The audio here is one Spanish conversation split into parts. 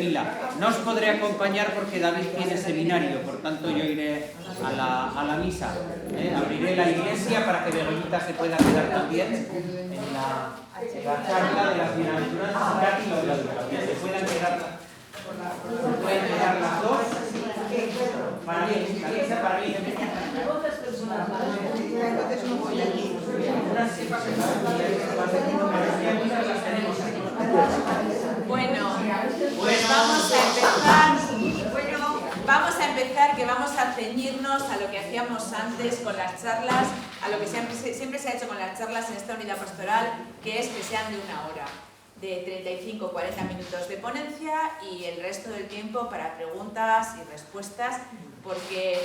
fila. No os podré acompañar porque David tiene seminario, por tanto yo iré a la misa. Abriré la iglesia para que Begoñita se pueda quedar también en la charla de las bienaventuranzas y se pueden quedar las dos. Para mí, la misa para mí. Bueno, pues vamos a empezar, que vamos a ceñirnos a lo que hacíamos antes con las charlas, a lo que siempre se ha hecho con las charlas en esta unidad pastoral, que es que sean de 1 hora, de 35-40 minutos de ponencia y el resto del tiempo para preguntas y respuestas, porque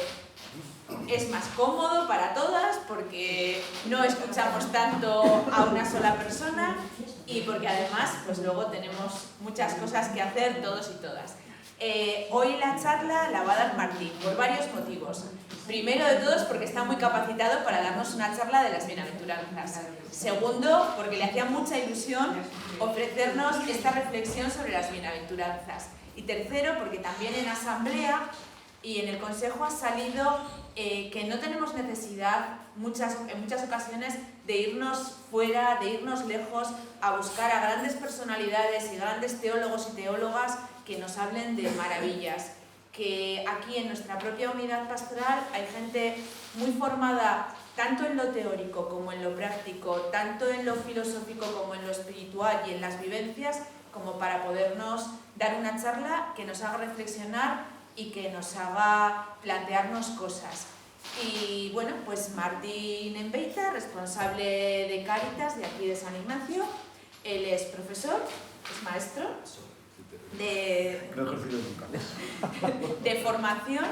es más cómodo para todas, porque no escuchamos tanto a una sola persona y porque además pues luego tenemos muchas cosas que hacer todos y todas. Hoy la charla la va a dar Martín por varios motivos. Primero de todos porque está muy capacitado para darnos una charla de las bienaventuranzas. Segundo, porque le hacía mucha ilusión ofrecernos esta reflexión sobre las bienaventuranzas. Y tercero, porque también en asamblea y en el consejo ha salido que no tenemos necesidad en muchas ocasiones de irnos fuera, de irnos lejos a buscar a grandes personalidades y grandes teólogos y teólogas que nos hablen de maravillas. Que aquí en nuestra propia unidad pastoral hay gente muy formada tanto en lo teórico como en lo práctico, tanto en lo filosófico como en lo espiritual y en las vivencias, como para podernos dar una charla que nos haga reflexionar y que nos haga plantearnos cosas. Y bueno, pues Martín Enbeita, responsable de Cáritas de aquí de San Ignacio, él es profesor, es maestro de formación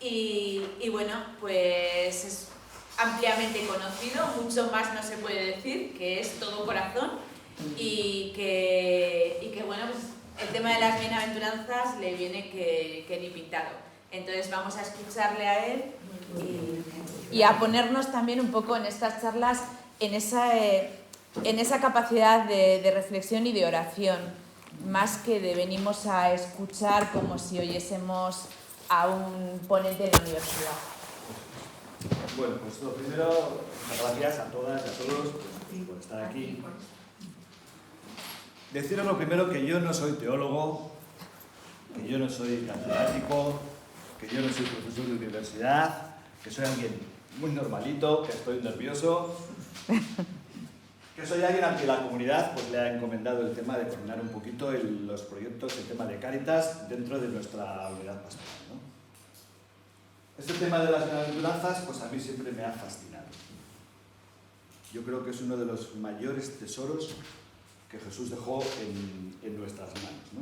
y bueno, pues es ampliamente conocido, mucho más no se puede decir, que es todo corazón y que bueno, pues el tema de las bienaventuranzas le viene que ni pintado. Entonces vamos a escucharle a él y a ponernos también un poco en estas charlas, en esa capacidad de reflexión y de oración, más que de venimos a escuchar como si oyésemos a un ponente de la universidad. Bueno, pues lo primero, muchas gracias a todas y a todos por estar aquí. Deciros lo primero que yo no soy teólogo, que yo no soy catedrático, que yo no soy profesor de universidad, que soy alguien muy normalito, que estoy nervioso, que soy alguien al que la comunidad pues, le ha encomendado el tema de coordinar un poquito los proyectos, el tema de Cáritas dentro de nuestra unidad pastoral, ¿no? Este tema de las bienaventuranzas pues a mí siempre me ha fascinado. Yo creo que es uno de los mayores tesoros que Jesús dejó en nuestras manos, ¿no?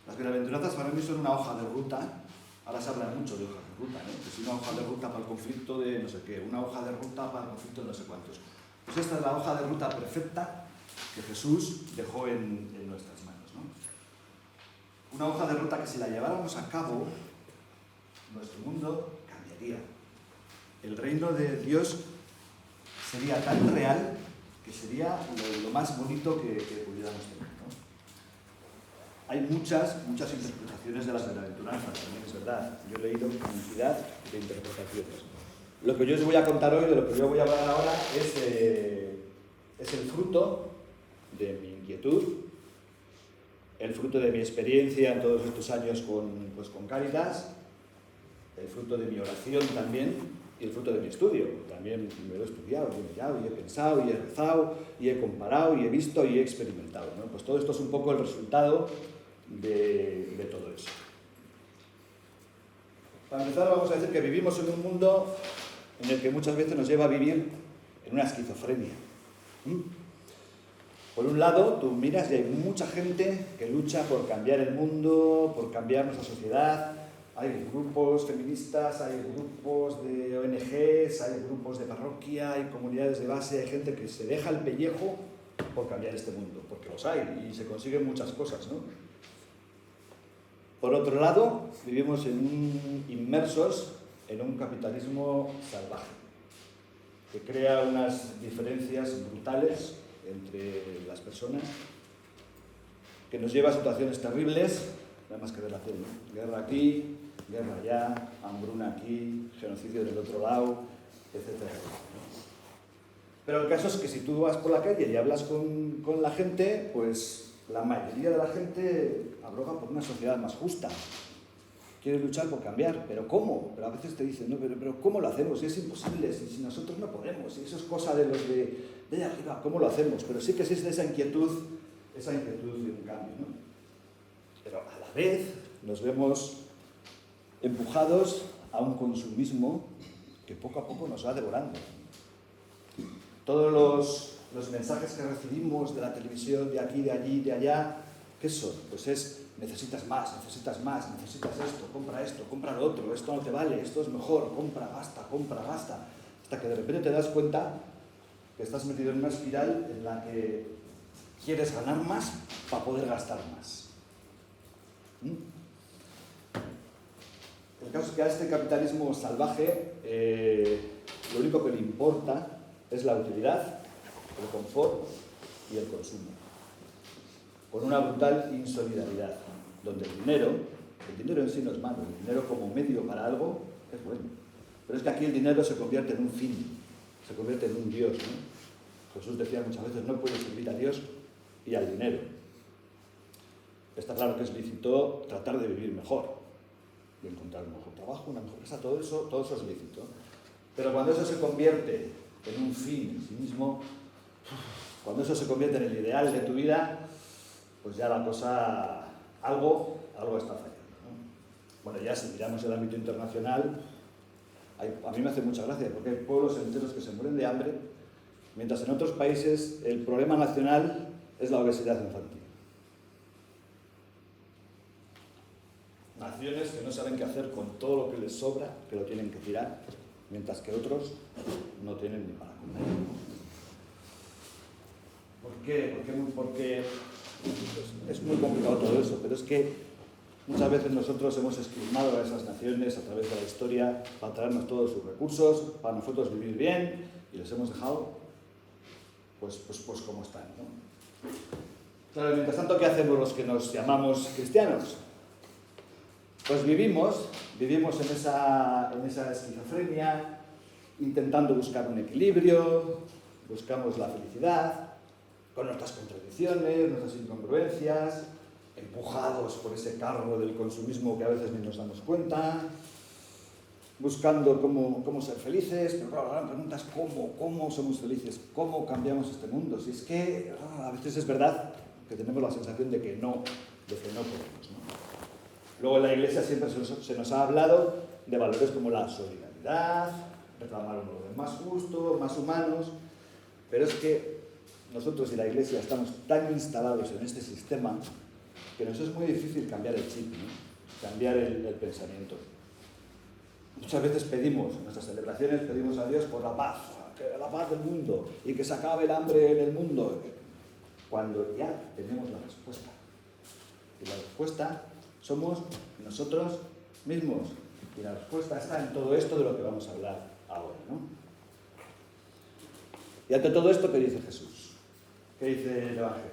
Las bienaventuranzas para mí son una hoja de ruta. Ahora se habla mucho de hojas de ruta, ¿no? Que es una hoja de ruta para el conflicto de no sé qué, una hoja de ruta para el conflicto de no sé cuántos. Pues esta es la hoja de ruta perfecta que Jesús dejó en nuestras manos, ¿no? Una hoja de ruta que si la lleváramos a cabo, nuestro mundo cambiaría. El reino de Dios sería tan real que sería lo más bonito que pudiéramos tener, ¿no? Hay muchas interpretaciones de las bienaventuranzas, también es verdad. Yo he leído cantidad de interpretaciones. Lo que yo os voy a contar hoy, de lo que yo voy a hablar ahora, es el fruto de mi inquietud, el fruto de mi experiencia en todos estos años con Cáritas, el fruto de mi oración también y el fruto de mi estudio. También me lo he estudiado, y he mirado, y he pensado, y he rezado, y he comparado, y he visto, y he experimentado, ¿no? Pues todo esto es un poco el resultado de todo eso. Para empezar vamos a decir que vivimos en un mundo en el que muchas veces nos lleva a vivir en una esquizofrenia. Por un lado, tú miras y hay mucha gente que lucha por cambiar el mundo, por cambiar nuestra sociedad. Hay grupos feministas, hay grupos de ONGs, hay grupos de parroquia, hay comunidades de base, hay gente que se deja el pellejo por cambiar este mundo, porque los hay y se consiguen muchas cosas, ¿no? Por otro lado, vivimos inmersos en un capitalismo salvaje, que crea unas diferencias brutales entre las personas, que nos lleva a situaciones terribles, nada más que ver la tele, ¿no? Guerra aquí, guerra allá, hambruna aquí, genocidio del otro lado, etc. Pero el caso es que si tú vas por la calle y hablas con la gente, pues la mayoría de la gente aboga por una sociedad más justa. Quiere luchar por cambiar, pero ¿cómo? Pero a veces te dicen, no, pero ¿cómo lo hacemos? Si es imposible, si nosotros no podemos, si eso es cosa de los de allá arriba, ¿cómo lo hacemos? Pero sí que existe esa inquietud de un cambio, ¿no? Pero a la vez nos vemos empujados a un consumismo que poco a poco nos va devorando. Todos los mensajes que recibimos de la televisión, de aquí, de allí, de allá, ¿qué son? Pues es, necesitas más, necesitas esto, compra lo otro, esto no te vale, esto es mejor, compra, basta, hasta que de repente te das cuenta que estás metido en una espiral en la que quieres ganar más para poder gastar más. El caso es que a este capitalismo salvaje lo único que le importa es la utilidad, el confort y el consumo, con una brutal insolidaridad, donde el dinero en sí no es malo, el dinero como medio para algo es bueno, pero es que aquí el dinero se convierte en un fin, se convierte en un Dios, ¿no? Jesús decía muchas veces, no puedes servir a Dios y al dinero. Está claro que es lícito tratar de vivir mejor, de encontrar un mejor trabajo, una mejor casa, todo eso es lícito. Pero cuando eso se convierte en un fin en sí mismo, cuando eso se convierte en el ideal de tu vida, pues ya la cosa, algo está fallando, ¿no? Bueno, ya si miramos el ámbito internacional, a mí me hace mucha gracia, porque hay pueblos enteros que se mueren de hambre, mientras en otros países el problema nacional es la obesidad infantil. Naciones que no saben qué hacer con todo lo que les sobra, que lo tienen que tirar, mientras que otros no tienen ni para comer. ¿Por qué? Porque es muy complicado todo eso, pero es que muchas veces nosotros hemos esquilmado a esas naciones a través de la historia para traernos todos sus recursos, para nosotros vivir bien, y les hemos dejado pues como están, ¿no? Claro, mientras tanto, ¿qué hacemos los que nos llamamos cristianos? Pues vivimos en esa esquizofrenia, intentando buscar un equilibrio, buscamos la felicidad, con nuestras contradicciones, nuestras incongruencias, empujados por ese carro del consumismo que a veces ni nos damos cuenta, buscando cómo ser felices, pero claro, la gran pregunta es cómo somos felices, cómo cambiamos este mundo. Si es que a veces es verdad que tenemos la sensación de que no podemos, ¿no? Luego en la Iglesia siempre se nos ha hablado de valores como la solidaridad, reclamar un orden más justo, más humanos, pero es que nosotros y la Iglesia estamos tan instalados en este sistema que nos es muy difícil cambiar el chip, ¿no? Cambiar el pensamiento. Muchas veces pedimos, en nuestras celebraciones pedimos a Dios por la paz del mundo y que se acabe el hambre en el mundo, cuando ya tenemos la respuesta. Y la respuesta somos nosotros mismos. Y la respuesta está en todo esto de lo que vamos a hablar ahora, ¿no? Y ante todo esto, ¿qué dice Jesús? ¿Qué dice el Evangelio?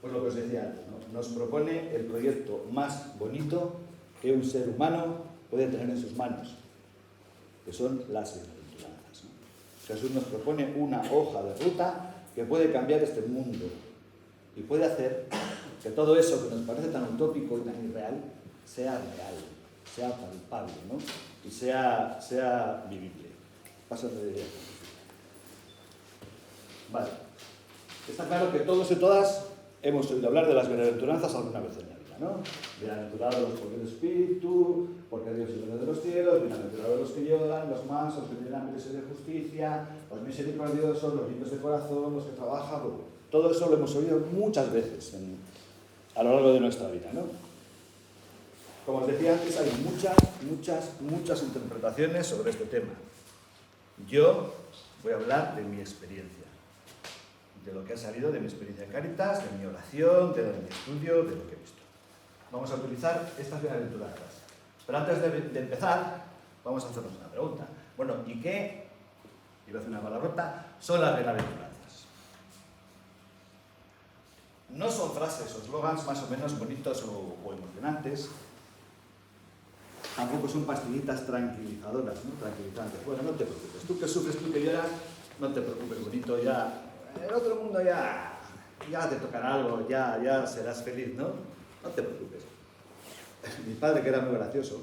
Pues lo que os decía antes, ¿no? Nos propone el proyecto más bonito que un ser humano puede tener en sus manos, que son las bienaventuranzas, ¿no? Jesús nos propone una hoja de ruta que puede cambiar este mundo y puede hacer que todo eso que nos parece tan utópico y tan irreal sea real, sea palpable, ¿no? Y sea vivible. Paso de idea. Vale. Está claro que todos y todas hemos oído hablar de las bienaventuranzas alguna vez en la vida, ¿no? Bienaventurados los pobres de espíritu, porque Dios es el reino de los cielos, bienaventurados los que lloran, los mansos, que tienen hambre y sed de justicia, los misericordiosos, los limpios de corazón, los que trabajan. Todo eso lo hemos oído muchas veces a lo largo de nuestra vida, ¿no? Como os decía antes, hay muchas interpretaciones sobre este tema. Yo voy a hablar de mi experiencia, de lo que ha salido de mi experiencia en Cáritas, de mi oración, de mi estudio, de lo que he visto. Vamos a utilizar estas bienaventuranzas. Pero antes de empezar, vamos a hacernos una pregunta. Bueno, ¿y qué, iba a hacer una palabrota, son las bienaventuranzas? no son frases o eslogans más o menos bonitos o emocionantes. Tampoco son pastillitas tranquilizadoras, ¿no? Tranquilizantes. Bueno, no te preocupes. Tú que sufres, tú que lloras, no te preocupes, bonito. Ya, el otro mundo ya te tocará algo, ya serás feliz, ¿no? No te preocupes. Mi padre, que era muy gracioso,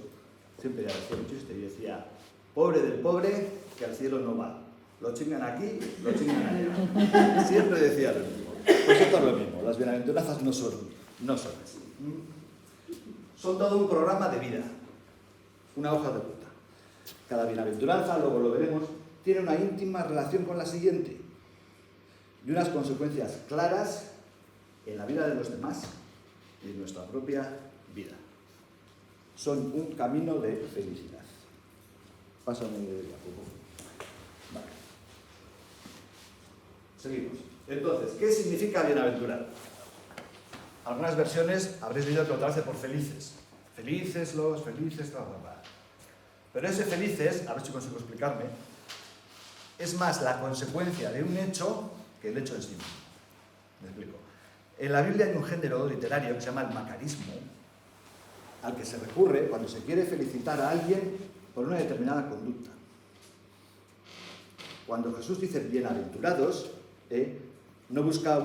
siempre ya decía un chiste y decía: pobre del pobre que al cielo no va. Lo chingan aquí, lo chingan allá. Siempre decía lo mismo. Pues esto es lo mismo. Las bienaventuranzas no son así. Son todo un programa de vida. Una hoja de ruta. Cada bienaventuranza, luego lo veremos, tiene una íntima relación con la siguiente y unas consecuencias claras en la vida de los demás y en nuestra propia vida. Son un camino de felicidad. Pásame de poco. Vale. Seguimos. Entonces, ¿qué significa bienaventurado? Algunas versiones habréis leído que lo traduce por felices. Felices los, felices, bla, bla, bla. Pero ese felices, a ver si consigo explicarme, es más la consecuencia de un hecho que el hecho en sí mismo. Me explico. En la Biblia hay un género literario que se llama el macarismo, al que se recurre cuando se quiere felicitar a alguien por una determinada conducta. Cuando Jesús dice bienaventurados, no busca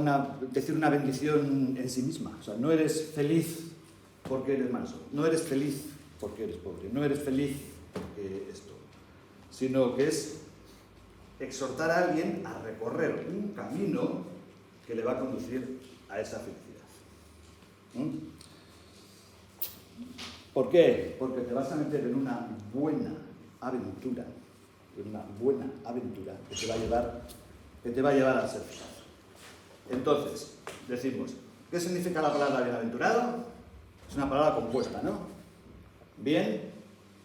decir una bendición en sí misma. O sea, no eres feliz porque eres manso, no eres feliz porque eres pobre, no eres feliz porque esto, sino que es exhortar a alguien a recorrer un camino que le va a conducir a esa felicidad. ¿Por qué? Porque te vas a meter en una buena aventura, que te va a llevar a ser feliz. Entonces, decimos, ¿qué significa la palabra bienaventurado? Es una palabra compuesta, ¿no? Bien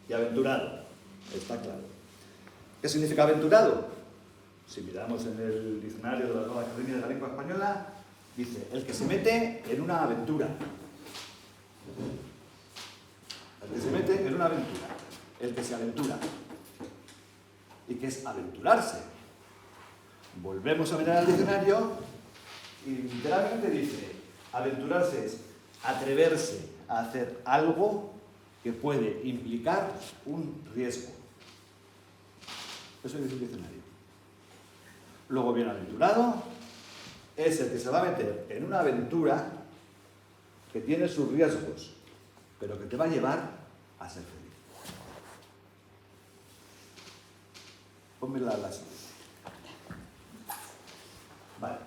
y aventurado, está claro. ¿Qué significa aventurado? Si miramos en el diccionario de la Nueva Academia de la Lengua Española, dice, el que se mete en una aventura. El que se mete en una aventura. El que se aventura. ¿Y qué es aventurarse? Volvemos a mirar al diccionario y literalmente dice, aventurarse es atreverse a hacer algo que puede implicar un riesgo. Eso dice el diccionario. Luego, bienaventurado es el que se va a meter en una aventura que tiene sus riesgos, pero que te va a llevar a ser feliz. Ponme la siguiente. Vale.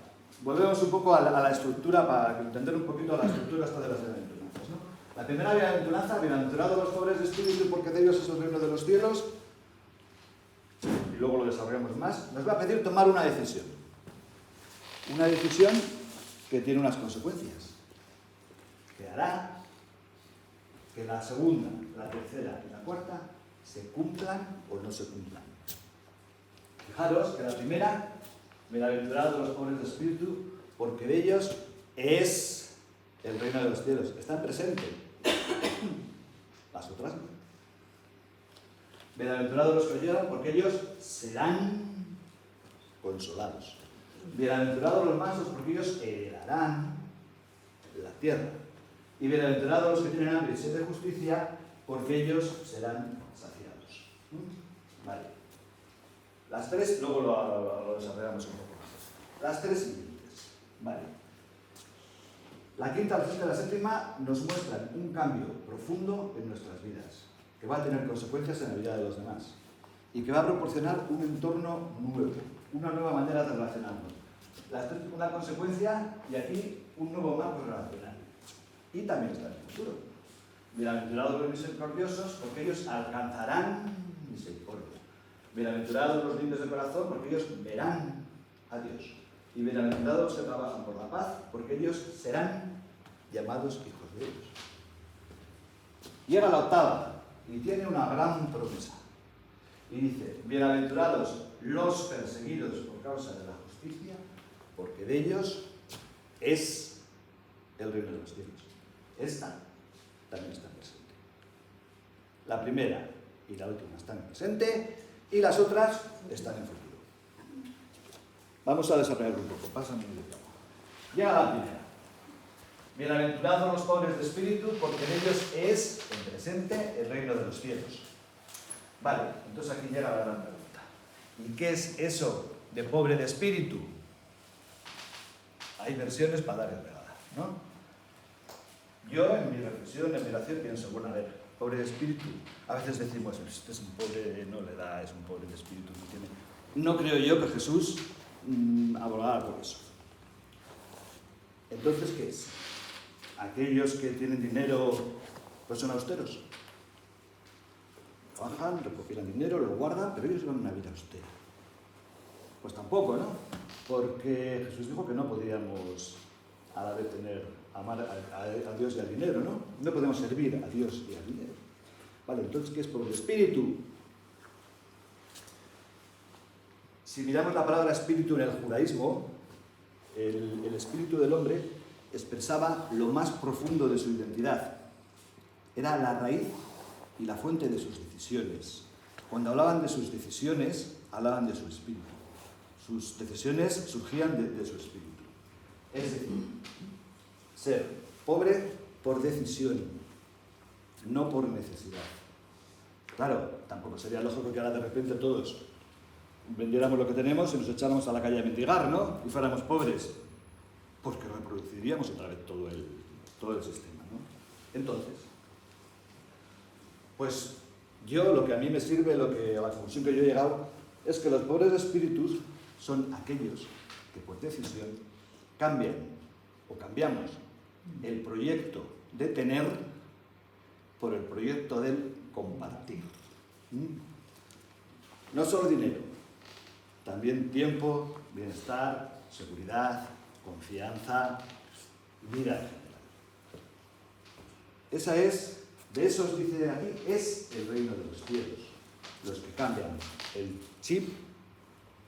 Volvemos un poco a la estructura para entender un poquito la estructura esta de las bienaventuranzas, ¿no? La primera bienaventuranza, bienaventurados los pobres de espíritu porque de ellos es el reino de los cielos, y luego lo desarrollamos más, nos va a pedir tomar una decisión. Una decisión que tiene unas consecuencias, que hará que la segunda, la tercera y la cuarta se cumplan o no se cumplan. Fijaros que la primera, bienaventurados los pobres de espíritu, porque de ellos es el reino de los cielos. Está presente. Las otras no. Bienaventurados los que lloran, porque ellos serán consolados. Bienaventurados los mansos, porque ellos heredarán la tierra. Y bienaventurados los que tienen hambre y sed de justicia, porque ellos serán saciados. Vale. Las tres, luego lo desarrollamos un poco más. Las tres siguientes. Vale. La quinta, la sexta y la séptima nos muestran un cambio profundo en nuestras vidas, que va a tener consecuencias en la vida de los demás y que va a proporcionar un entorno nuevo, una nueva manera de relacionarnos. Las tres, una consecuencia y aquí un nuevo marco relacional. Y también está en el futuro. Bienaventurados los misericordiosos, porque ellos alcanzarán misericordia. Bienaventurados los limpios de corazón, porque ellos verán a Dios. Y bienaventurados los que trabajan por la paz, porque ellos serán llamados hijos de Dios. Llega la octava y tiene una gran promesa. Y dice, bienaventurados los perseguidos por causa de la justicia, porque de ellos es el reino de los cielos. Esta también está presente. La primera y la última están presente y las otras están en futuro. Vamos a desarrollar un poco. Pásame el tiempo. Llega la primera. Bienaventurados los pobres de espíritu, porque en ellos es, en presente, el reino de los cielos. Vale, entonces aquí llega la gran pregunta. ¿Y qué es eso de pobre de espíritu? Hay versiones para dar y regalar, ¿no? Yo, en mi reflexión, en mi oración, pienso, bueno, a ver, pobre de espíritu. A veces decimos, este es un pobre, no le da, es un pobre de espíritu que tiene. No creo yo que Jesús abogara por eso. Entonces, ¿qué es? Aquellos que tienen dinero, pues son austeros. Trabajan, recopilan dinero, lo guardan, pero ellos llevan una vida austera. Pues tampoco, ¿no? Porque Jesús dijo que no podíamos a la vez amar a Dios y al dinero, ¿no? No podemos servir a Dios y al dinero. Vale, entonces, ¿qué es pobre espíritu? Si miramos la palabra espíritu en el judaísmo, el espíritu del hombre expresaba lo más profundo de su identidad. Era la raíz y la fuente de sus decisiones. Cuando hablaban de sus decisiones, hablaban de su espíritu. Sus decisiones surgían de su espíritu. Es decir, ser pobre por decisión, no por necesidad. Claro, tampoco sería lógico que ahora de repente todos vendiéramos lo que tenemos y nos echáramos a la calle a mendigar, ¿no? Y fuéramos pobres. Porque reproduciríamos otra vez todo el sistema, ¿no? Entonces, pues yo lo que a mí me sirve, a la conclusión que yo he llegado, es que los pobres espíritus son aquellos que por decisión cambian o cambiamos el proyecto de tener por el proyecto del compartir. No solo dinero, también tiempo, bienestar, seguridad, confianza, vida en general. De esos dice aquí, es el reino de los cielos. Los que cambian el chip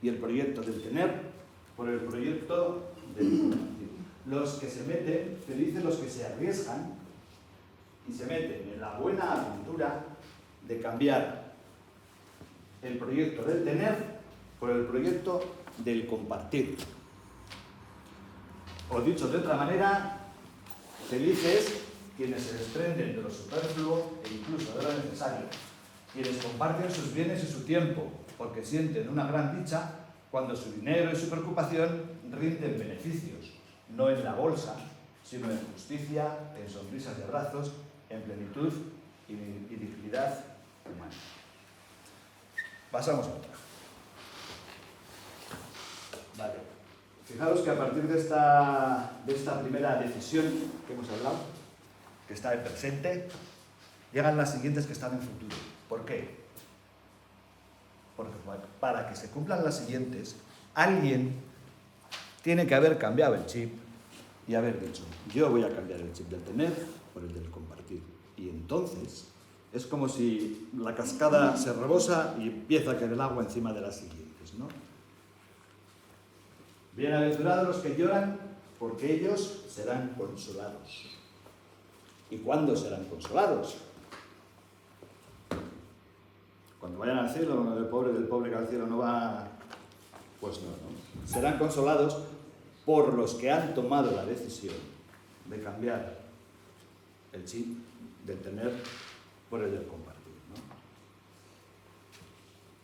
y el proyecto del tener por el proyecto del compartir. Los que se meten, felices los que se arriesgan y se meten en la buena aventura de cambiar el proyecto del tener por el proyecto del compartir. O dicho de otra manera, felices quienes se desprenden de lo superfluo e incluso de lo necesario, quienes comparten sus bienes y su tiempo, porque sienten una gran dicha cuando su dinero y su preocupación rinden beneficios, no en la bolsa, sino en justicia, en sonrisas y abrazos, en plenitud y dignidad humana. Pasamos a otra. Vale. Fijaros que a partir de esta primera decisión que hemos hablado, que está en presente, llegan las siguientes que están en futuro. ¿Por qué? Porque para que se cumplan las siguientes, alguien tiene que haber cambiado el chip y haber dicho, yo voy a cambiar el chip del tener por el del compartir. Y entonces es como si la cascada se rebosa y empieza a caer el agua encima de las siguientes, ¿no? Bienaventurados los que lloran, porque ellos serán consolados. ¿Y cuándo serán consolados? Cuando vayan al cielo, del pobre que al cielo no va, pues no. Serán consolados por los que han tomado la decisión de cambiar el chip del tener por el del compartir, ¿no?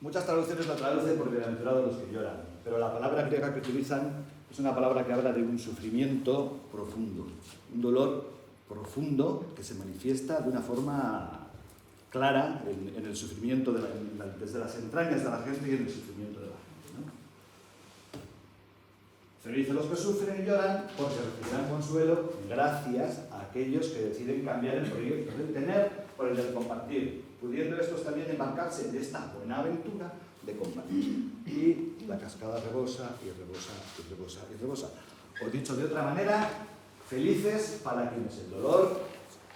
Muchas traducciones la traducen por bienaventurados los que lloran, pero la palabra griega que utilizan es una palabra que habla de un sufrimiento profundo, un dolor profundo que se manifiesta de una forma clara en el sufrimiento desde las entrañas de la gente y en el sufrimiento de la gente, ¿no? Felices los que sufren y lloran porque recibirán consuelo gracias a aquellos que deciden cambiar el proyecto del tener por el del compartir, pudiendo estos también embarcarse en esta buena aventura de compartir. Y la cascada rebosa y rebosa y rebosa y rebosa. O dicho de otra manera, felices para quienes el dolor,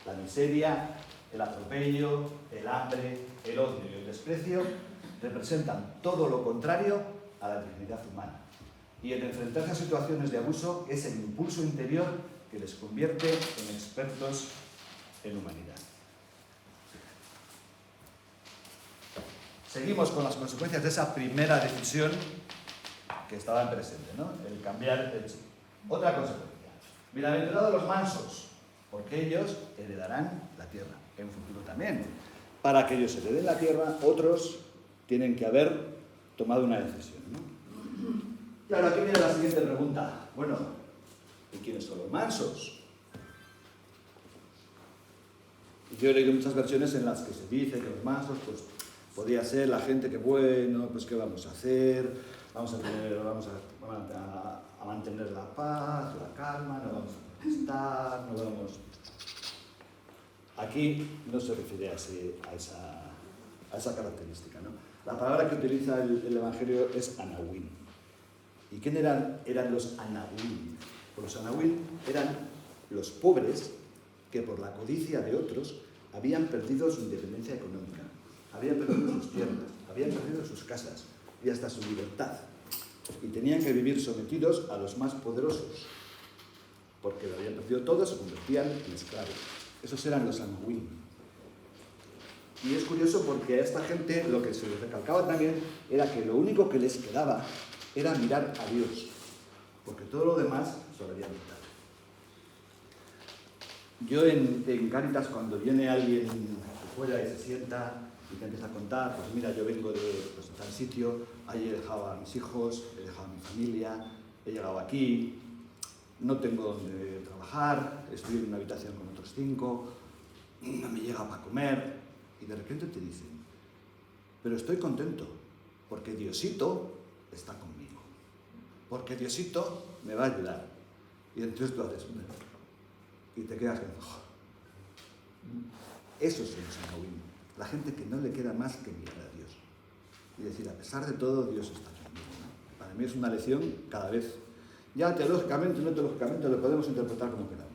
la miseria, el atropello, el hambre, el odio y el desprecio representan todo lo contrario a la dignidad humana. Y el enfrentarse a situaciones de abuso es el impulso interior que les convierte en expertos en humanidad. Seguimos con las consecuencias de esa primera decisión que estaba en presente, ¿no? El cambiar el chip. Otra consecuencia. Bienaventurados los mansos, porque ellos heredarán la tierra, en futuro también. Para que ellos hereden la tierra, otros tienen que haber tomado una decisión, ¿no? Y ahora aquí viene la siguiente pregunta. Bueno, ¿y quiénes son los mansos? Yo he leído muchas versiones en las que se dice que los mansos, pues, podría ser la gente que, bueno, pues, ¿qué vamos a hacer? Vamos a mantener la paz, la calma, no vamos a protestar, no vamos... Aquí no se refiere a esa característica, ¿no? La palabra que utiliza el Evangelio es anahuim. ¿Y quién eran los anahuim? Pues los anahuim eran los pobres que por la codicia de otros habían perdido su independencia económica, habían perdido sus tierras, habían perdido sus casas y hasta su libertad. Y tenían que vivir sometidos a los más poderosos, porque lo habían perdido todo, se convertían en esclavos. Esos eran los anahuim. Y es curioso porque a esta gente lo que se les recalcaba también era que lo único que les quedaba era mirar a Dios, porque todo lo demás se lo habían quitado. Yo en Cáritas, cuando viene alguien fuera y se sienta y te empieza a contar, pues mira, yo vengo de tal sitio, ahí he dejado a mis hijos, he dejado a mi familia, he llegado aquí, no tengo donde trabajar, estoy en una habitación con otros 5, no me llega para comer, y de repente te dicen, pero estoy contento, porque Diosito está conmigo, porque Diosito me va a ayudar. Y entonces tú haces, y te quedas con... Esos son los anahuim, la gente que no le queda más que mirar a Dios y decir, a pesar de todo, Dios está conmigo, ¿no? Para mí es una lección cada vez. Ya teológicamente o no teológicamente lo podemos interpretar como queramos,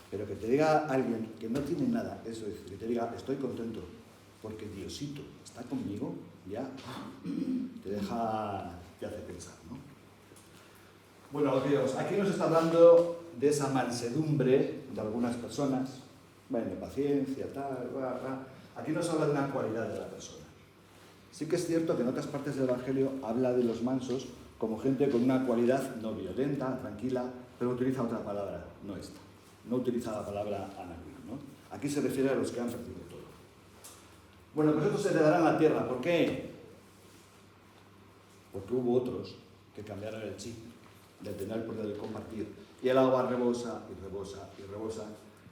pero que te diga alguien que no tiene nada, eso es, que te diga, estoy contento porque Diosito está conmigo, ya te deja, te hace pensar, ¿no? Bueno, Dios, aquí nos está hablando de esa mansedumbre de algunas personas, bueno, paciencia, tal, bla, bla. Aquí nos habla de una cualidad de la persona. Sí que es cierto que en otras partes del Evangelio habla de los mansos como gente con una cualidad no violenta, tranquila, pero utiliza otra palabra, no esta. No utiliza la palabra anahuim, ¿no? Aquí se refiere a los que han perdido todo. Bueno, pues estos heredarán la tierra. ¿Por qué? Porque hubo otros que cambiaron el chip de tener poder de compartir. Y el agua rebosa y rebosa y rebosa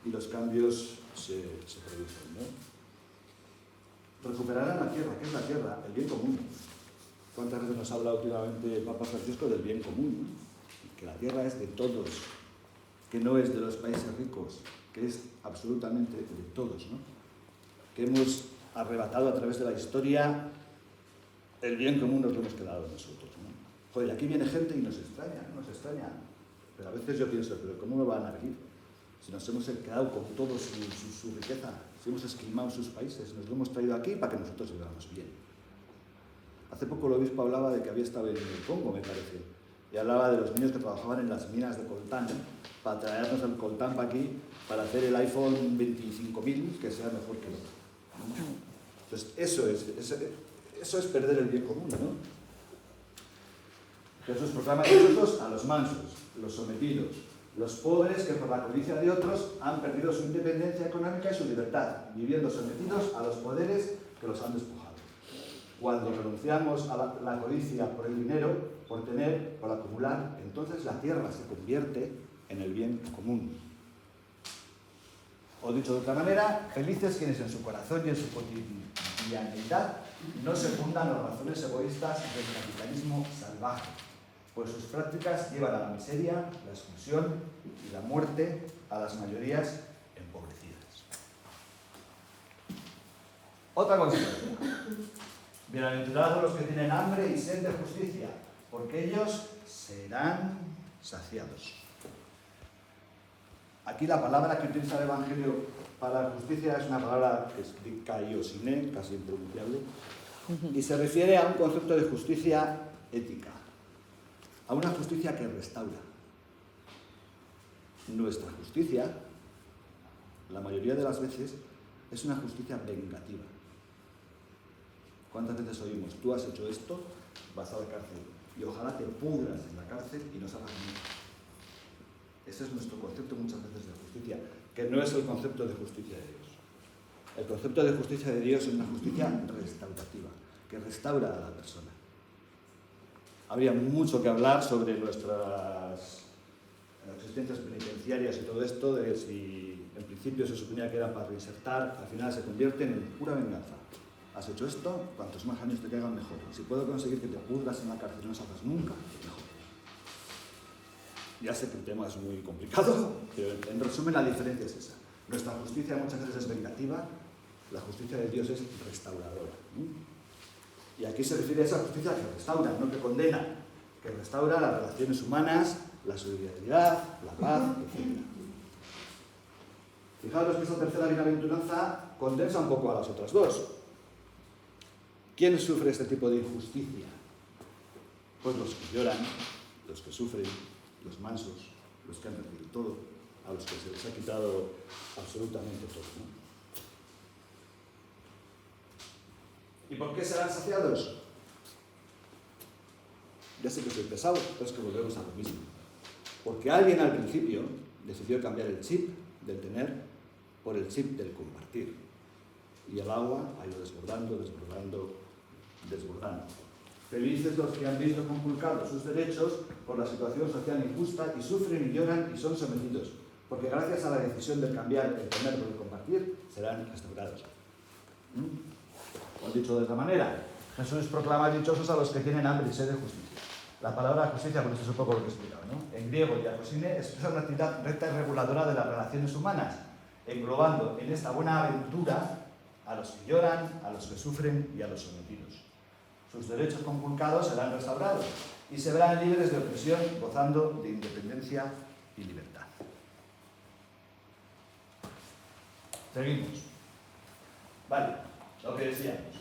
y los cambios se producen, ¿no? Recuperarán la tierra. ¿Qué es la tierra? El bien común. ¿Cuántas veces nos habla últimamente el Papa Francisco del bien común, ¿no? Que la tierra es de todos, que no es de los países ricos, que es absolutamente de todos, ¿no? Que hemos arrebatado a través de la historia el bien común, nos lo hemos quedado nosotros, ¿no? Joder, aquí viene gente y nos extraña, pero a veces yo pienso, pero ¿cómo me van a venir? Si nos hemos quedado con toda su riqueza, si hemos esquilmado sus países, nos lo hemos traído aquí para que nosotros vivamos bien. Hace poco el obispo hablaba de que había estado en el Congo, me parece, y hablaba de los niños que trabajaban en las minas de coltán, para traernos el coltán para aquí, para hacer el iPhone 25.000, que sea mejor que el otro. Entonces, eso es perder el bien común, ¿no? Jesús proclama nosotros a los mansos, los sometidos, los pobres que por la codicia de otros han perdido su independencia económica y su libertad, viviendo sometidos a los poderes que los han despojado. Cuando renunciamos a la codicia por el dinero, por tener, por acumular, entonces la tierra se convierte en el bien común. O dicho de otra manera, felices quienes en su corazón y en su cotidianidad no se fundan las razones egoístas del capitalismo salvaje, pues sus prácticas llevan a la miseria, la exclusión y la muerte a las mayorías empobrecidas. Otra consecuencia. Bienaventurados los que tienen hambre y sed de justicia, porque ellos serán saciados. Aquí la palabra que utiliza el Evangelio para la justicia es una palabra que es dikaiosine, casi impronunciable, y se refiere a un concepto de justicia ética, a una justicia que restaura. Nuestra justicia, la mayoría de las veces, es una justicia vengativa. ¿Cuántas veces oímos, tú has hecho esto, vas a la cárcel, y ojalá te pudras en la cárcel y no salgas nunca? Ese es nuestro concepto muchas veces de justicia, que no es el concepto de justicia de Dios. El concepto de justicia de Dios es una justicia restaurativa, que restaura a la persona. Habría mucho que hablar sobre nuestras existencias penitenciarias y todo esto, de si en principio se suponía que era para reinsertar, al final se convierten en pura venganza. Has hecho esto, cuantos más años te caigan mejor. Si puedo conseguir que te pudras en la cárcel y no salgas nunca, mejor. Ya sé que el tema es muy complicado, pero en resumen la diferencia es esa. Nuestra justicia muchas veces es vengativa, la justicia de Dios es restauradora. Y aquí se refiere a esa justicia que restaura, no que condena, que restaura las relaciones humanas, la solidaridad, la paz, etc. Fijaros que esta tercera bienaventuranza condensa un poco a las otras dos. ¿Quién sufre este tipo de injusticia? Pues los que lloran, los que sufren, los mansos, los que han perdido todo, a los que se les ha quitado absolutamente todo, ¿no? ¿Y por qué serán saciados? Ya sé que soy pesado, pero es que volvemos a lo mismo. Porque alguien al principio decidió cambiar el chip del tener por el chip del compartir. Y el agua ha ido desbordando, desbordando, desbordando. Felices los que han visto conculcados sus derechos por la situación social injusta y sufren y lloran y son sometidos, porque gracias a la decisión de cambiar el tener por el compartir, serán restaurados. Lo han dicho de otra manera. Jesús proclama dichosos a los que tienen hambre y sed de justicia. La palabra justicia, por esto es un poco lo que he explicado, ¿no? En griego, diakosine expresa una actividad recta y reguladora de las relaciones humanas, englobando en esta buena aventura a los que lloran, a los que sufren y a los sometidos. Sus derechos conculcados serán restaurados y se verán libres de opresión, gozando de independencia y libertad. Seguimos. Vale, lo que decíamos.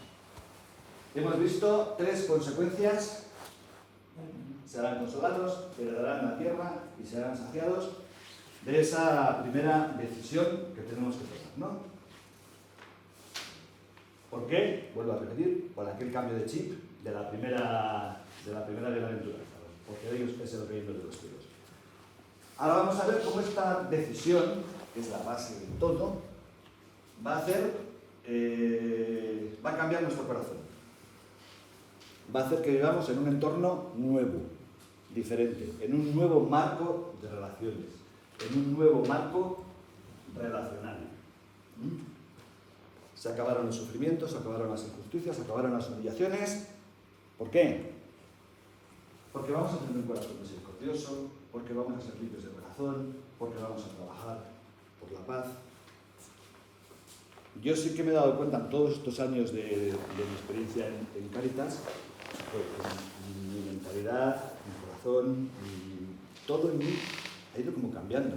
Hemos visto 3 consecuencias. Serán consolados, heredarán la tierra y serán saciados de esa primera decisión que tenemos que tomar, ¿no? ¿Por qué? Vuelvo a repetir, por aquel cambio de chip de la primera bienaventuranza, porque ellos es el reino de los cielos. Ahora vamos a ver cómo esta decisión, que es la base de todo, va a cambiar nuestro corazón. Va a hacer que vivamos en un entorno nuevo, diferente, en un nuevo marco de relaciones, en un nuevo marco relacional. Se acabaron los sufrimientos, se acabaron las injusticias, se acabaron las humillaciones. ¿Por qué? Porque vamos a tener un corazón misericordioso, porque vamos a ser limpios de corazón, porque vamos a trabajar por la paz. Yo sí que me he dado cuenta en todos estos años de mi experiencia en Cáritas, mi mentalidad, mi corazón, todo en mí ha ido como cambiando.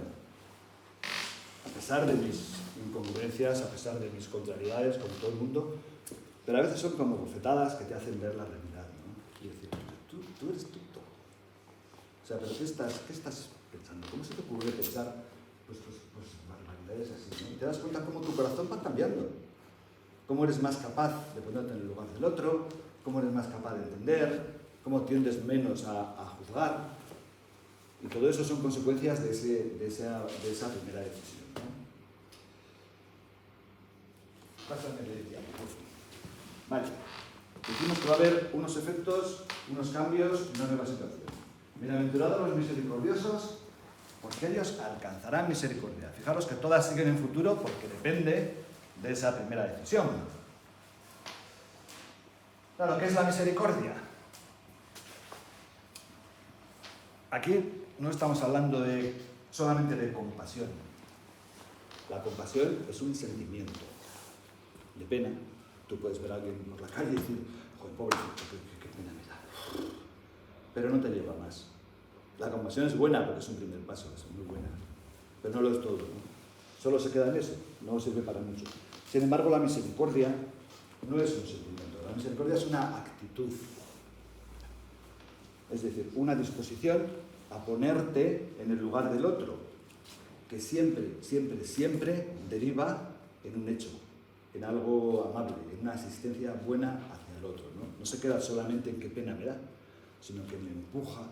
A pesar de mis incongruencias, a pesar de mis contrariedades, como todo el mundo, pero a veces son como bofetadas que te hacen ver la realidad, ¿no? Y decir, tú eres tonto. O sea, pero ¿qué estás pensando? ¿Cómo se te ocurre pensar pues barbaridades así, ¿no? Y te das cuenta cómo tu corazón va cambiando. Cómo eres más capaz de ponerte en el lugar del otro, cómo eres más capaz de entender, cómo tiendes menos a juzgar. Y todo eso son consecuencias de esa primera decisión, ¿no? Pásame el diálogo. Vale. Dijimos que va a haber unos efectos, unos cambios y una nueva situación. Bienaventurados los misericordiosos, porque ellos alcanzarán misericordia. Fijaros que todas siguen en futuro porque depende de esa primera decisión. Claro, ¿qué es la misericordia? Aquí no estamos hablando solamente de compasión. La compasión es un sentimiento de pena. Tú puedes ver a alguien por la calle y decir, joder, pobrecito, qué pena me da. Pero no te lleva más. La compasión es buena porque es un primer paso, es muy buena. Pero no lo es todo, ¿no? Solo se queda en eso, no sirve para mucho. Sin embargo, la misericordia no es un sentimiento. La misericordia es una actitud. Es decir, una disposición a ponerte en el lugar del otro, que siempre, siempre, siempre deriva en un hecho, en algo amable, en una asistencia buena hacia el otro, ¿no? No se queda solamente en qué pena me da, sino que me empuja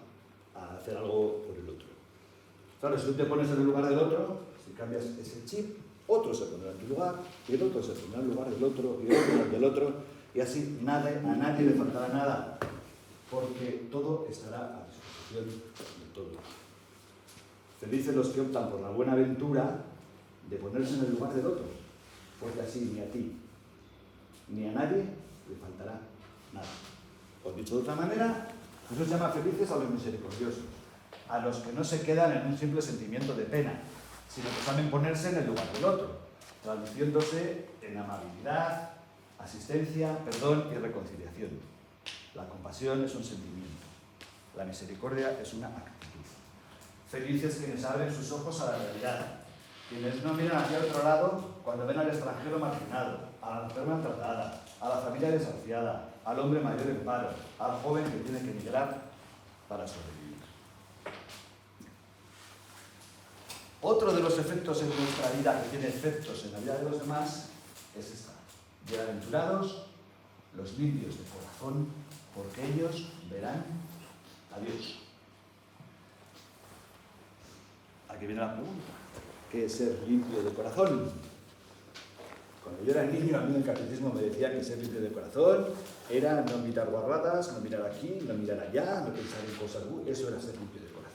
a hacer algo por el otro. Claro, si tú te pones en el lugar del otro, si cambias ese chip, otro se pondrá en tu lugar, y el otro se pondrá en el lugar del otro, y el otro en el del otro, y así a nadie le faltará nada, porque todo estará a disposición de todos. Felices los que optan por la buena aventura de ponerse en el lugar del otro, porque así ni a ti ni a nadie le faltará nada. O dicho de otra manera, Jesús llama felices a los misericordiosos, a los que no se quedan en un simple sentimiento de pena, sino que saben ponerse en el lugar del otro, traduciéndose en amabilidad, asistencia, perdón y reconciliación. La compasión es un sentimiento, la misericordia es una actitud. Felices quienes abren sus ojos a la realidad, quienes no miran hacia otro lado cuando ven al extranjero marginado, a la mujer maltratada, a la familia desahuciada, al hombre mayor en paro, al joven que tiene que emigrar para sobrevivir. Otro de los efectos en nuestra vida que tiene efectos en la vida de los demás es esta. Bienaventurados los limpios de corazón, porque ellos verán a Dios. Aquí viene la pregunta. ¿Qué es ser limpio de corazón? Cuando yo era niño, a mí en el catecismo me decía que ser limpio de corazón era no mirar guarradas, no mirar aquí, no mirar allá, no pensar en cosas. Eso era ser limpio de corazón.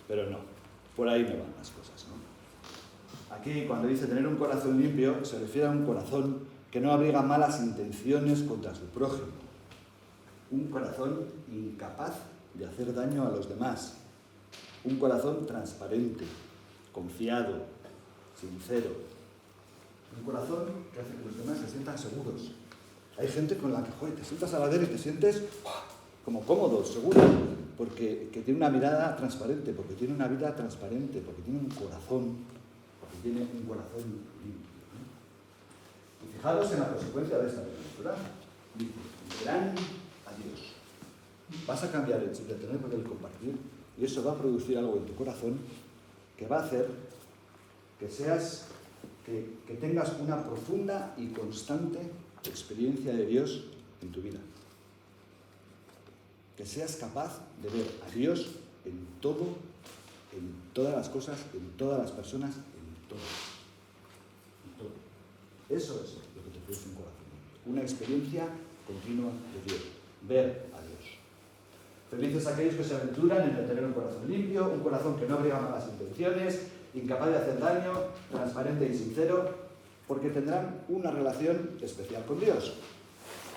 Pero no, por ahí no van las cosas, ¿no? Aquí, cuando dice tener un corazón limpio, se refiere a un corazón que no abriga malas intenciones contra su prójimo. Un corazón incapaz de hacer daño a los demás. Un corazón transparente, confiado, sincero. Un corazón que hace que los demás se sientan seguros. Hay gente con la que, joder, te sientas a la y te sientes como cómodo, seguro, porque que tiene una mirada transparente, porque tiene una vida transparente, porque tiene un corazón limpio, ¿no? Y fijaros en la consecuencia de esta bienaventuranza. Dice, verán a Dios. Vas a cambiar el chip de tener por el compartir, y eso va a producir algo en tu corazón que va a hacer que tengas una profunda y constante experiencia de Dios en tu vida. Que seas capaz de ver a Dios en todo, en todas las cosas, en todas las personas, en todo. En todo. Eso es lo que te produce un corazón. Una experiencia continua de Dios. Ver a Dios. Felices aquellos que se aventuran en tener un corazón limpio, un corazón que no abriga malas intenciones, incapaz de hacer daño, transparente y sincero, porque tendrán una relación especial con Dios.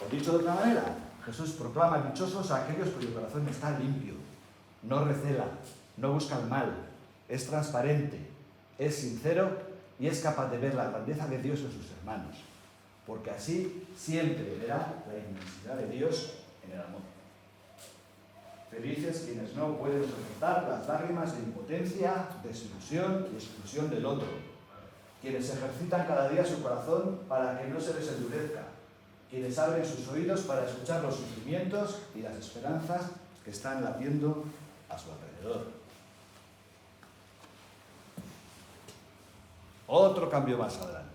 O dicho de otra manera, Jesús proclama dichosos a aquellos cuyo corazón está limpio, no recela, no busca el mal, es transparente, es sincero y es capaz de ver la grandeza de Dios en sus hermanos, porque así siempre verá la inmensidad de Dios en el amor. Felices quienes no pueden soportar las lágrimas de impotencia, desilusión y exclusión del otro, quienes ejercitan cada día su corazón para que no se les endurezca, quienes abren sus oídos para escuchar los sufrimientos y las esperanzas que están latiendo a su alrededor. Otro cambio más adelante.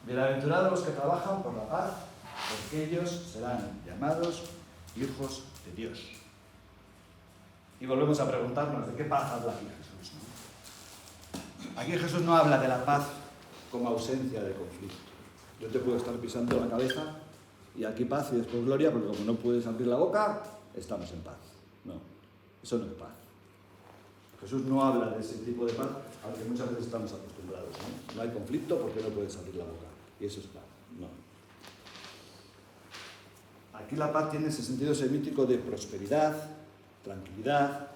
Bienaventurados los que trabajan por la paz, porque ellos serán llamados hijos de Dios. Y volvemos a preguntarnos, ¿de qué paz habla aquí Jesús? ¿No? Aquí Jesús no habla de la paz como ausencia de conflicto. Yo te puedo estar pisando la cabeza y aquí paz y después gloria, porque como no puedes abrir la boca, estamos en paz. No, eso no es paz. Jesús no habla de ese tipo de paz al que muchas veces estamos acostumbrados, ¿no? No hay conflicto porque no puedes abrir la boca. Y eso es paz. No. Aquí la paz tiene ese sentido semítico de prosperidad, tranquilidad,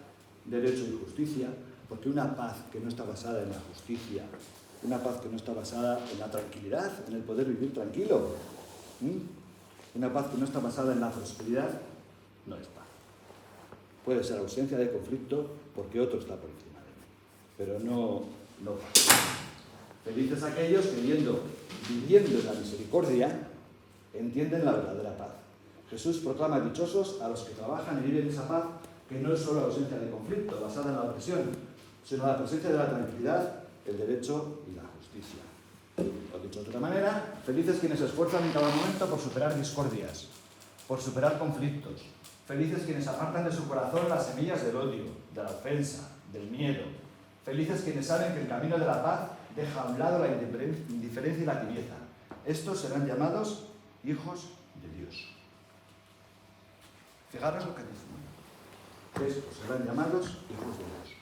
derecho y justicia, porque una paz que no está basada en la justicia, una paz que no está basada en la tranquilidad, en el poder vivir tranquilo, una paz que no está basada en la prosperidad, no es paz. Puede ser ausencia de conflicto porque otro está por encima de él, pero no paz. Felices aquellos que viviendo en la misericordia entienden la verdadera paz. Jesús proclama dichosos a los que trabajan y viven esa paz que no es solo ausencia de conflicto basada en la opresión, sino la presencia de la tranquilidad, el derecho y la justicia. O dicho de otra manera, felices quienes se esfuerzan en cada momento por superar discordias, por superar conflictos. Felices quienes apartan de su corazón las semillas del odio, de la ofensa, del miedo. Felices quienes saben que el camino de la paz deja a un lado la indiferencia y la tibieza. Estos serán llamados hijos de Dios. Fijaros lo que dice. Estos serán llamados hijos de Dios.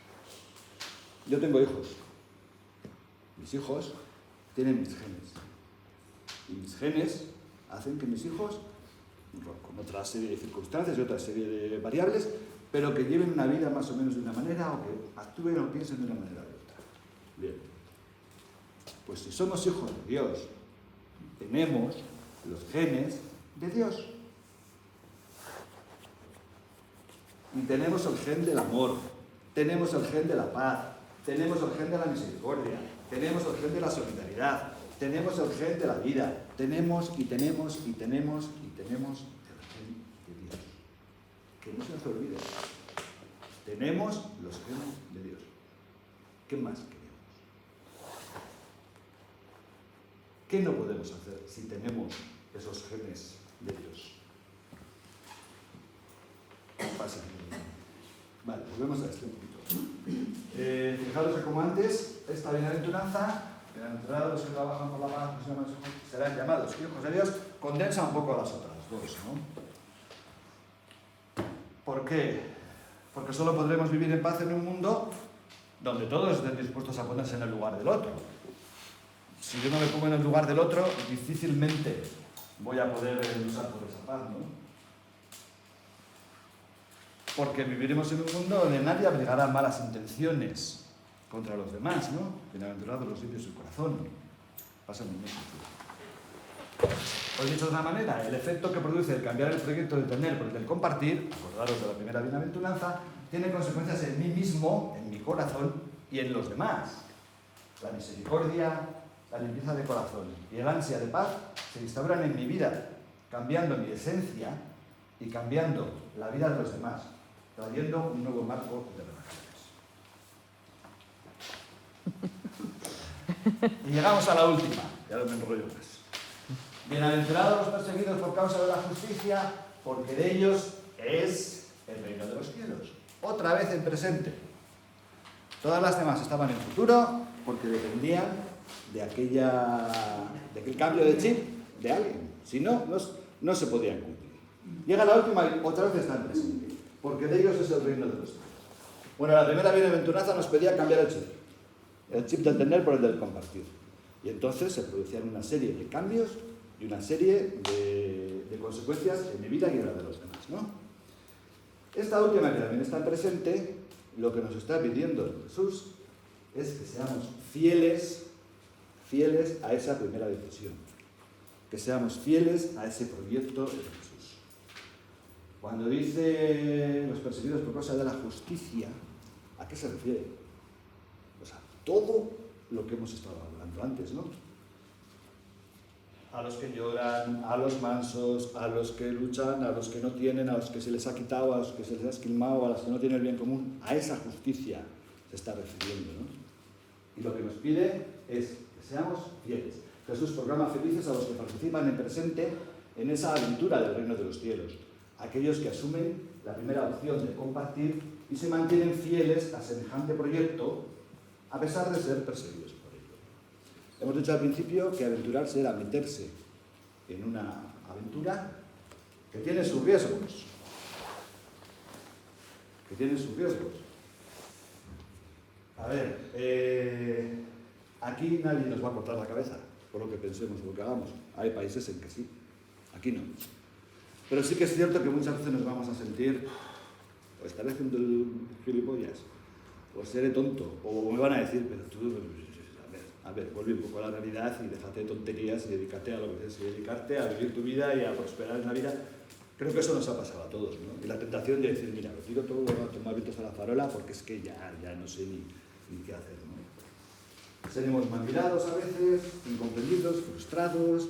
Yo tengo hijos. Mis hijos tienen mis genes. Y mis genes hacen que mis hijos, con otra serie de circunstancias y otra serie de variables, pero que lleven una vida más o menos de una manera o que actúen o piensen de una manera o de otra. Bien. Pues si somos hijos de Dios, tenemos los genes de Dios. Y tenemos el gen del amor, tenemos el gen de la paz, tenemos el gen de la misericordia, tenemos el gen de la solidaridad, tenemos el gen de la vida, tenemos el gen de Dios. Que no se nos olvide. Tenemos los genes de Dios. ¿Qué más queremos? ¿Qué no podemos hacer si tenemos esos genes de Dios? ¿Qué pasa? Vale, volvemos a este punto. Fijaros que como antes, esta bienaventuranza, bienaventurados los que trabajan por la paz, serán llamados hijos de Dios, condensa un poco a las otras dos, ¿no? ¿Por qué? Porque solo podremos vivir en paz en un mundo donde todos estén dispuestos a ponerse en el lugar del otro. Si yo no me pongo en el lugar del otro, difícilmente voy a poder luchar por esa paz, ¿no? Porque viviremos en un mundo donde nadie abrigará malas intenciones contra los demás, ¿no? Bienaventurados los limpios de su corazón. Pasan un mes. Pues dicho de una manera, el efecto que produce el cambiar el proyecto del tener por el del compartir, acordaros de la primera bienaventuranza, tiene consecuencias en mí mismo, en mi corazón y en los demás. La misericordia, la limpieza de corazón y el ansia de paz se instauran en mi vida, cambiando mi esencia y cambiando la vida de los demás, trayendo un nuevo marco de relaciones. Y llegamos a la última, ya no me enrollo más. Bienaventurados los perseguidos por causa de la justicia, porque de ellos es el reino de los cielos. Otra vez en presente. Todas las demás estaban en futuro, porque dependían de aquel cambio de chip de alguien. Si no, no se podían cumplir. Llega la última y otra vez está en presente, porque de ellos es el reino de los cielos. Bueno, la primera bienaventuranza nos pedía cambiar el chip del tener por el del compartir. Y entonces se producían una serie de cambios y una serie de consecuencias en mi vida y en la de los demás, ¿no? Esta última, que también está presente, lo que nos está pidiendo Jesús es que seamos fieles a esa primera decisión, que seamos fieles a ese proyecto de Jesús. Cuando dice los perseguidos por causa de la justicia, ¿a qué se refiere? O sea, todo lo que hemos estado hablando antes, ¿no? A los que lloran, a los mansos, a los que luchan, a los que no tienen, a los que se les ha quitado, a los que se les ha esquilmado, a los que no tienen el bien común, a esa justicia se está refiriendo, ¿no? Y lo que nos pide es que seamos fieles. Jesús proclama felices a los que participan en presente en esa aventura del reino de los cielos, aquellos que asumen la primera opción de compartir y se mantienen fieles a semejante proyecto a pesar de ser perseguidos por ello. Hemos dicho al principio que aventurarse era meterse en una aventura que tiene sus riesgos. A ver, aquí nadie nos va a cortar la cabeza por lo que pensemos o lo que hagamos. Hay países en que sí, aquí no. Pero sí que es cierto que muchas veces nos vamos a sentir, o estaré haciendo el gilipollas, o seré tonto, o me van a decir, pero tú, a ver, vuelve un poco a la realidad y déjate de tonterías y dedícate a lo que tienes que dedicarte, a vivir tu vida y a prosperar en la vida. Creo que eso nos ha pasado a todos, ¿no? Y la tentación de decir, mira, lo tiro todo, a tomar vientos a la farola porque es que ya no sé ni qué hacer, ¿no? Seremos mal mirados a veces, incomprendidos, frustrados.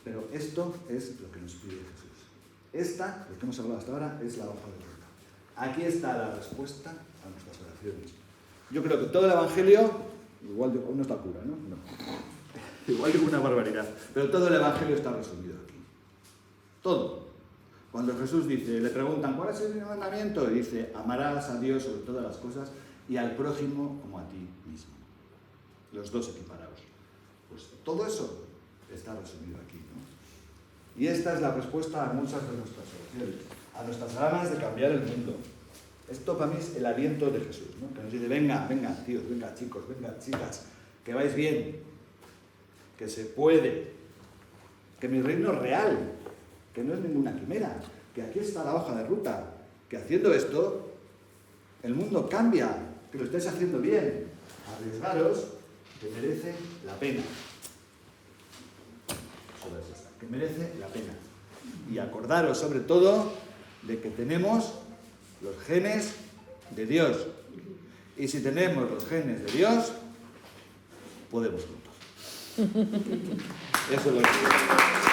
Pero esto es lo que nos pide Jesús. Lo que hemos hablado hasta ahora, es la hoja de ruta. Aquí está la respuesta a nuestras oraciones. Yo creo que todo el Evangelio, igual no está cura, ¿no? No. Igual digo una barbaridad, pero todo el Evangelio está resumido aquí. Todo. Cuando Jesús dice, le preguntan, ¿cuál es el primer mandamiento? Y dice, amarás a Dios sobre todas las cosas y al prójimo como a ti mismo. Los dos equiparados. Pues todo eso está resumido aquí, ¿no? Y esta es la respuesta a muchas de nuestras oraciones, a nuestras ganas de cambiar el mundo. Esto para mí es el aliento de Jesús, ¿no? Que nos dice, venga, venga, tíos, venga, chicos, venga, chicas, que vais bien, que se puede, que mi reino es real, que no es ninguna quimera, que aquí está la hoja de ruta, que haciendo esto, el mundo cambia, que lo estáis haciendo bien. Arriesgaros, que merece la pena. Solo es esta, que merece la pena. Y acordaros sobre todo de que tenemos los genes de Dios. Y si tenemos los genes de Dios, podemos juntos. Eso es lo que